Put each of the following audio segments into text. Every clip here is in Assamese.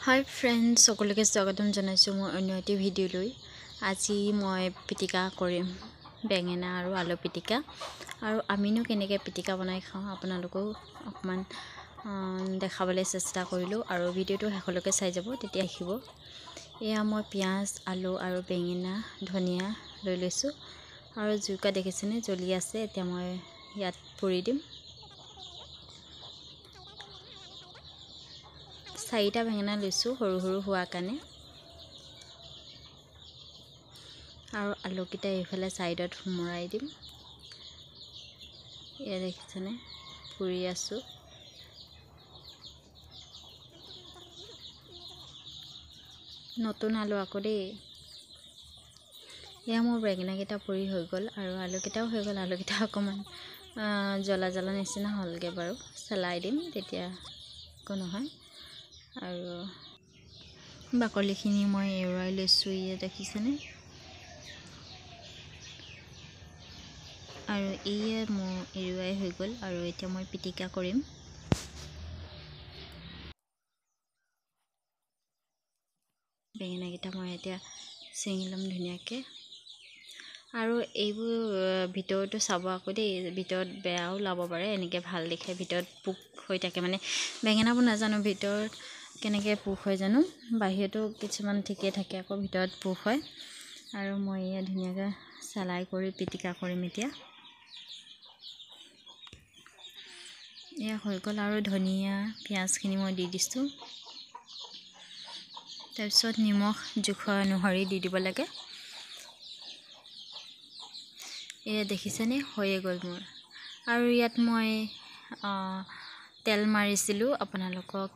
हाय फ्रेंड्स সকলোকে স্বাগতম জনাইছো মই অন্য এটি ভিডিও লৈ আজি মই পিটিকা কৰিম বেঙেনা আৰু আলু পিটিকা আৰু আমিনো কেনেকৈ পিটিকা বনাই খাওঁ আপোনালোকক অকমান দেখাবলৈ চেষ্টা কৰিলো আৰু ভিডিওটো শেষলৈকে চাই যাব তেতিয়া দেখিব এয়া মই পিয়াজ আলু আৰু বেঙেনা ধনিয়া লৈ লৈছো আৰু জুইকা দেখিছেনে জ্বলি আছে এতিয়া মই ইয়াত পুৰি দিম চাৰিটা বেঙেনা লৈছো সৰু সৰু হোৱা কাৰণে আৰু আলুকিটা এইফালে সাইডত ফুমৰাই দিম এয়া দেখিছেনে পুৰি আছো নতুন আলু আকৌ দেই এয়া মোৰ বেঙেনা কিটা পুৰি হৈ গল আৰু আলুকিটাও হৈ গল আলুকিটা অকমান জ্বলা জ্বলা নিচিনা হলগে বাৰু চলাই দিম তেতিয়া কোনো হয় আৰু বাকলিখিনি মই এৰুৱাই লৈছো ইয়া দেখিছেনে আৰু ইয়া মই এৰুৱাই হৈ গল আৰু এতিয়া মই পিটিকা কৰিম বেঙেনা কিটা মই এতিয়া চিঙি লম ধুনিয়াকে আৰু এইবোৰ ভিতৰটো চাব আকৌ দেই ভিতৰত বেয়াও লাভ পাৰে এনেকে ভাল দেখে ভিতৰত পোক হৈ থাকে মানে বেঙেনাবোৰ নাজানো ভিতৰত কেনেকৈ পোক হয় জানো বাহিৰতো কিছুমান ঠিকে থাকে আকৌ ভিতৰত পোক হয় আৰু মই ইয়া ধুনিয়াকৈ সলাই কৰি পিটিকা কৰিম এতিয়া ইয়া হৈ গল আৰু ধনিয়া পিয়াজখিনি মই দি দিছো তাৰপিছত নিমখ জোখৰ অনুসৰি দি দিব লাগে এয়া দেখিছেনে হৈয়ে গল মোৰ আৰু ইয়াত মই তেল মাৰিছিলো আপোনালোকক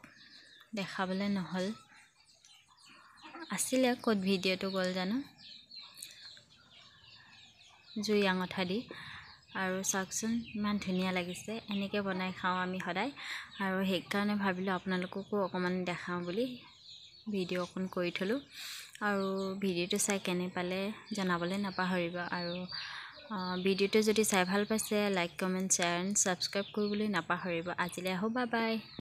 দেখাবলৈ নহল আছিলে কত ভিডিওটো গল জানো জুই আঙঠা দি আৰু চাকচোন ইমান ধুনিয়া লাগিছে এনেকৈ বনাই খাওঁ আমি সদায় আৰু সেই কাৰণে ভাবিলো আপোনালোককো অকমান দেখাওঁ বুলি ভিডিও অকন কৰি থলো আৰু ভিডিওটো চাই কেনে পালে জনাবলৈ নাপাহৰিবা আৰু ভিডিওটো যদি চাই ভাল পাইছে like comment share and subscribe কৰিবলৈ নাপাহৰিবা আজিলৈ আহো বাই বাই